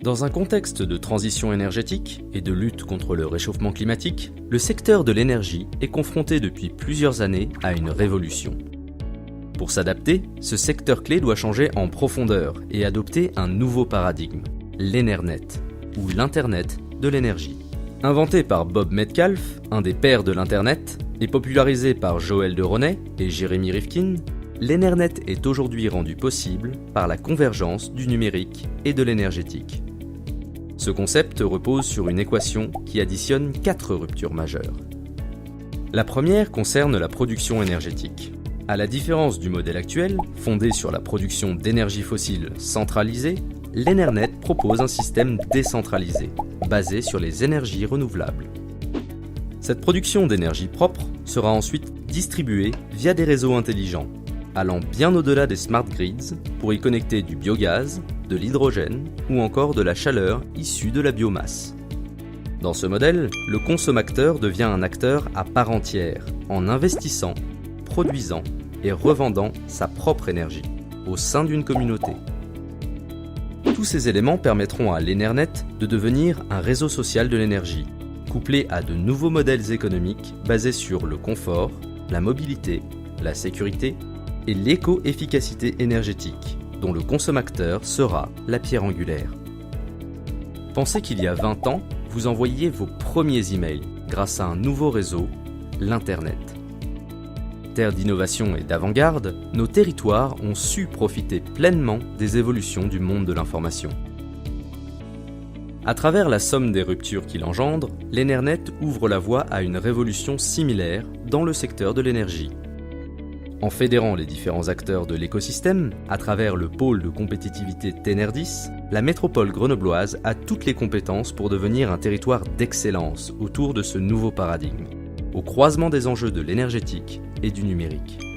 Dans un contexte de transition énergétique et de lutte contre le réchauffement climatique, le secteur de l'énergie est confronté depuis plusieurs années à une révolution. Pour s'adapter, ce secteur clé doit changer en profondeur et adopter un nouveau paradigme, l'Enernet, ou l'Internet de l'énergie. Inventé par Bob Metcalfe, un des pères de l'Internet, et popularisé par Joël de Ronet et Jeremy Rifkin, l'Enernet est aujourd'hui rendu possible par la convergence du numérique et de l'énergétique. Ce concept repose sur une équation qui additionne 4 ruptures majeures. La première concerne la production énergétique. À la différence du modèle actuel, fondé sur la production d'énergie fossile centralisée, l'Enernet propose un système décentralisé, basé sur les énergies renouvelables. Cette production d'énergie propre sera ensuite distribuée via des réseaux intelligents, allant bien au-delà des smart grids pour y connecter du biogaz, de l'hydrogène ou encore de la chaleur issue de la biomasse. Dans ce modèle, le consommateur devient un acteur à part entière en investissant, produisant et revendant sa propre énergie au sein d'une communauté. Tous ces éléments permettront à l'Enernet de devenir un réseau social de l'énergie, couplé à de nouveaux modèles économiques basés sur le confort, la mobilité, la sécurité et l'éco-efficacité énergétique, dont le consommateur sera la pierre angulaire. Pensez qu'il y a 20 ans, vous envoyiez vos premiers emails grâce à un nouveau réseau, l'Internet. Terre d'innovation et d'avant-garde, nos territoires ont su profiter pleinement des évolutions du monde de l'information. À travers la somme des ruptures qu'il engendre, l'Enernet ouvre la voie à une révolution similaire dans le secteur de l'énergie. En fédérant les différents acteurs de l'écosystème, à travers le pôle de compétitivité Tenerdis, la métropole grenobloise a toutes les compétences pour devenir un territoire d'excellence autour de ce nouveau paradigme, au croisement des enjeux de l'énergétique et du numérique.